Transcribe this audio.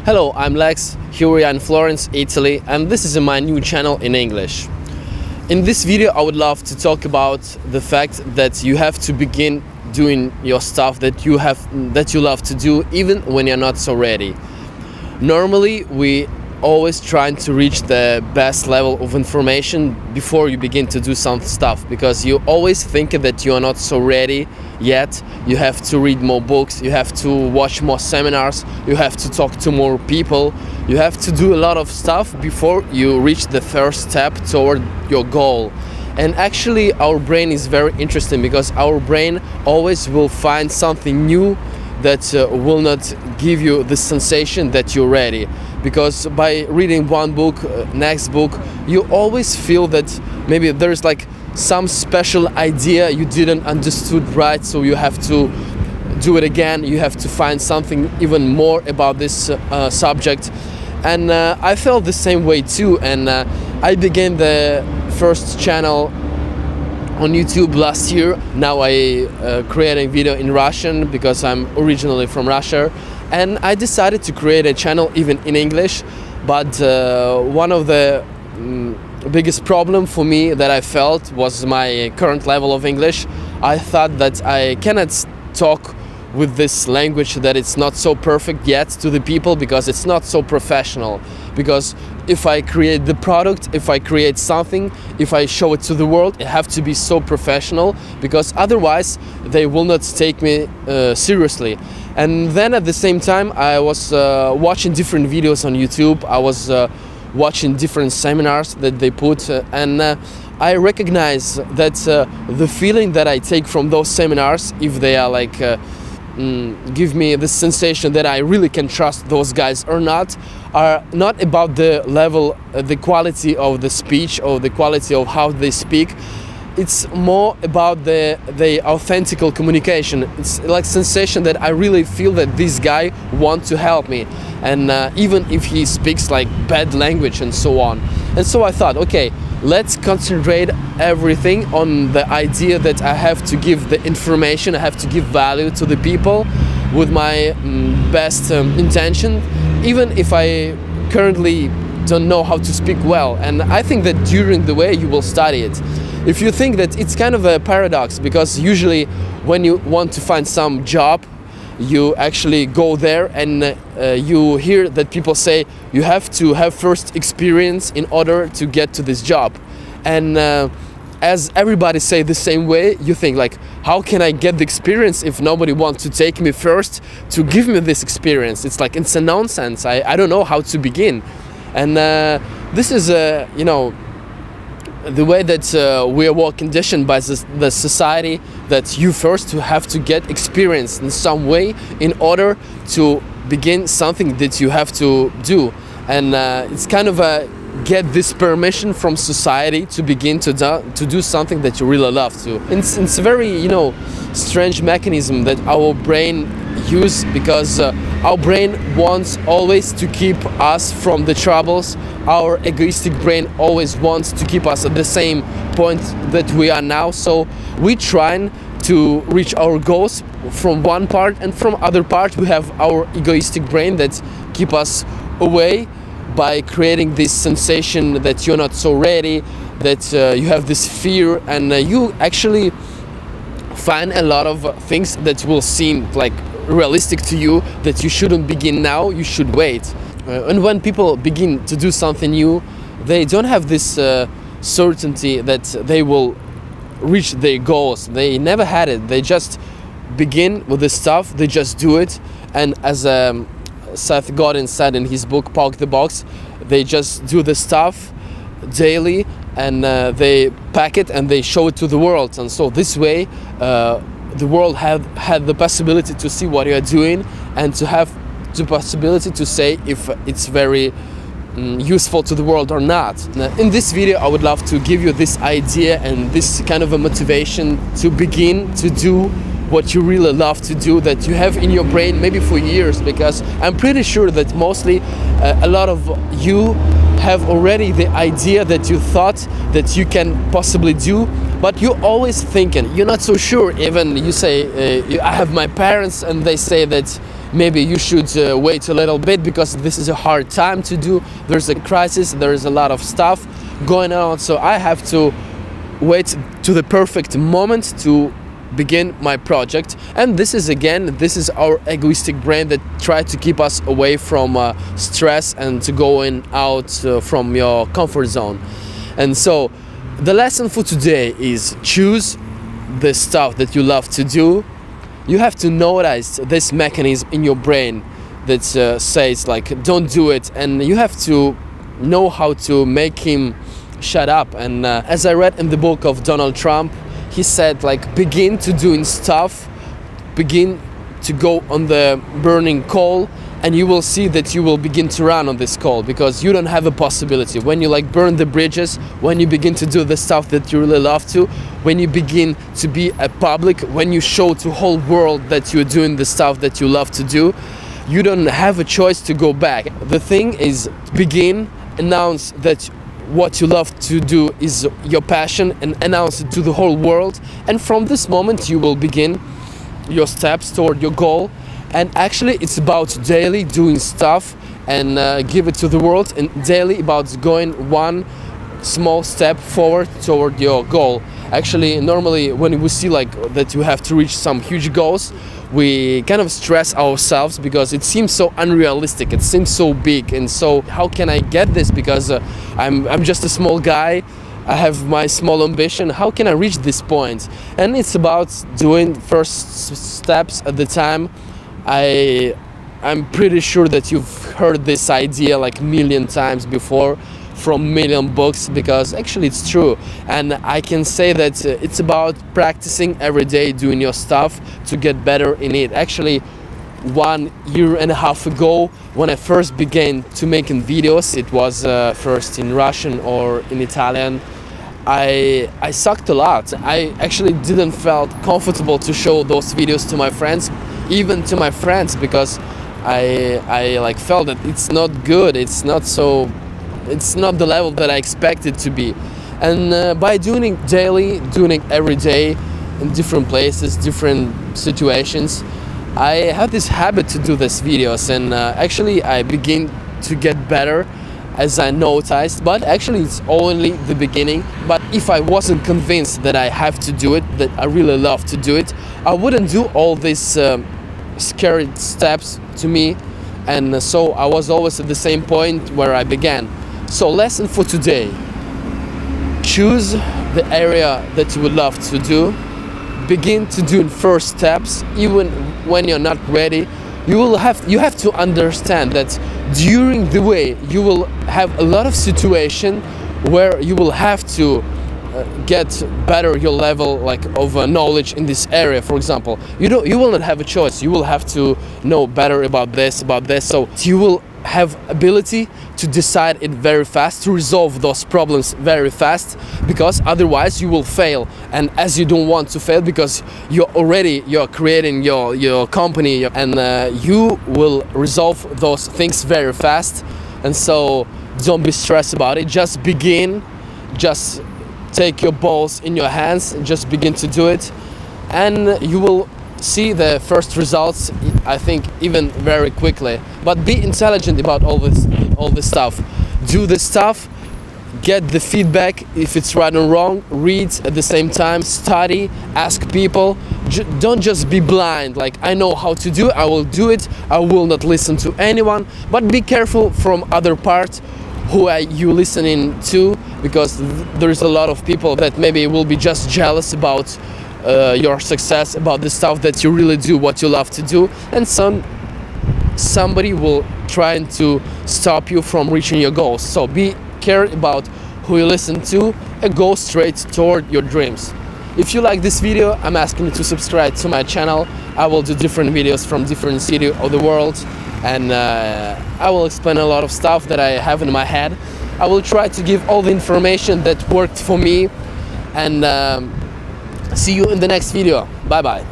Hello, I'm Lex, here we are in Florence, Italy, and this is my new channel in English. In this video I would love to talk about the fact that you have to begin doing your stuff that you love to do even when you're not so ready. Normally we always trying to reach the best level of information before you begin to do some stuff, because you always think that you are not so ready yet. You have to read more books, you have to watch more seminars, you have to talk to more people, you have to do a lot of stuff before you reach the first step toward your goal. And actually our brain is very interesting, because our brain always will find something new that will not give you the sensation that you're ready. Because by reading one book, next book, you always feel that maybe there's like some special idea you didn't understood right, so you have to do it again, you have to find something even more about this subject. And I felt the same way too, and I began the first channel on YouTube last year. Now I create a video in Russian because I'm originally from Russia, and I decided to create a channel even in English. But one of the biggest problem for me that I felt was my current level of English. I thought that I cannot talk with this language, that it's not so perfect yet to the people, because it's not so professional. Because if I create the product, if I create something, if I show it to the world, it have to be so professional, because otherwise they will not take me seriously. And then at the same time I was watching different videos on YouTube, I was watching different seminars that they put, and I recognize that the feeling that I take from those seminars, if they are like give me the sensation that I really can trust those guys or not, are not about the level, the quality of the speech or the quality of how they speak. It's more about the authentic communication. It's like sensation that I really feel that this guy wants to help me, and even if he speaks like bad language and so on. And so I thought, okay, let's concentrate everything on the idea that I have to give the information, I have to give value to the people with my best intention, even if I currently don't know how to speak well. And I think that during the way you will study it. If you think that it's kind of a paradox, because usually when you want to find some job, you actually go there and you hear that people say you have to have first experience in order to get to this job. And as everybody say the same way, you think like, how can I get the experience if nobody wants to take me first to give me this experience? It's like, it's a nonsense. I don't know how to begin. And this is you know, the way that we are all conditioned by the society, that you first have to get experience in some way in order to begin something that you have to do. And it's kind of a get this permission from society to begin to do something that you really love to. It's a very, you know, strange mechanism that our brain use, because our brain wants always to keep us from the troubles. Our egoistic brain always wants to keep us at the same point that we are now. So we trying to reach our goals from one part, and from other part we have our egoistic brain that keep us away by creating this sensation that you're not so ready, that you have this fear, and you actually find a lot of things that will seem like realistic to you, that you shouldn't begin now, you should wait. And when people begin to do something new, they don't have this certainty that they will reach their goals. They never had it. They just begin with the stuff, they just do it, and as Seth Godin said in his book Park the Box, they just do the stuff daily, and they pack it and they show it to the world. And so this way the world had the possibility to see what you are doing, and to have the possibility to say if it's very useful to the world or not. In this video I would love to give you this idea and this kind of a motivation to begin to do what you really love to do, that you have in your brain maybe for years, because I'm pretty sure that mostly a lot of you have already the idea that you thought that you can possibly do, but you're always thinking, you're not so sure. Even you say, I have my parents and they say that maybe you should wait a little bit because this is a hard time to do. There's a crisis, there is a lot of stuff going on, so I have to wait to the perfect moment to begin my project. And this is our egoistic brain that try to keep us away from stress and to going out from your comfort zone. And so the lesson for today is choose the stuff that you love to do. You have to notice this mechanism in your brain that says like don't do it, and you have to know how to make him shut up. And as I read in the book of Donald Trump, he said like begin to doing stuff, begin to go on the burning coal, and you will see that you will begin to run on this coal because you don't have a possibility. When you like burn the bridges, when you begin to do the stuff that you really love to, when you begin to be a public, when you show to whole world that you're doing the stuff that you love to do, you don't have a choice to go back. The thing is begin, announce that what you love to do is your passion, and announce it to the whole world, and from this moment you will begin your steps toward your goal. And actually it's about daily doing stuff and give it to the world, and daily about going one small step forward toward your goal. Actually normally when we see like that you have to reach some huge goals, we kind of stress ourselves because it seems so unrealistic, it seems so big, and so how can I get this, because I'm just a small guy, I have my small ambition, how can I reach this point? And it's about doing first steps at the time. I'm pretty sure that you've heard this idea like a million times before from million books, because actually it's true, and I can say that it's about practicing every day, doing your stuff to get better in it. Actually 1.5 years ago when I first began to making videos, it was first in Russian or in Italian, I sucked a lot. I actually didn't felt comfortable to show those videos to my friends, even to my friends, because I like felt that it's not good, it's not the level that I expected to be. And by doing it daily, doing it every day in different places, different situations, I have this habit to do these videos, and actually I begin to get better as I noticed, but actually it's only the beginning. But if I wasn't convinced that I have to do it, that I really love to do it, I wouldn't do all these scary steps to me, and so I was always at the same point where I began. So lesson for today: choose the area that you would love to do, begin to do first steps even when you're not ready. You have to understand that during the way you will have a lot of situation where you will have to get better your level like of knowledge in this area. For example, you will not have a choice, you will have to know better about this, so you will have ability to decide it very fast, to resolve those problems very fast, because otherwise you will fail. And as you don't want to fail, because you're creating your company, and you will resolve those things very fast. And so don't be stressed about it, just begin, just take your balls in your hands and just begin to do it, and you will see the first results, I think, even very quickly. But be intelligent about all this stuff. Do the stuff, get the feedback if it's right or wrong, read at the same time, study, ask people. Don't just be blind, like I know how to do it, I will do it, I will not listen to anyone. But be careful from other parts who are you listening to, because there's a lot of people that maybe will be just jealous about your success, about the stuff that you really do, what you love to do, and somebody will try to stop you from reaching your goals. So be careful about who you listen to and go straight toward your dreams. If you like this video, I'm asking you to subscribe to my channel. I will do different videos from different cities of the world, and I will explain a lot of stuff that I have in my head. I will try to give all the information that worked for me, and see you in the next video. Bye bye.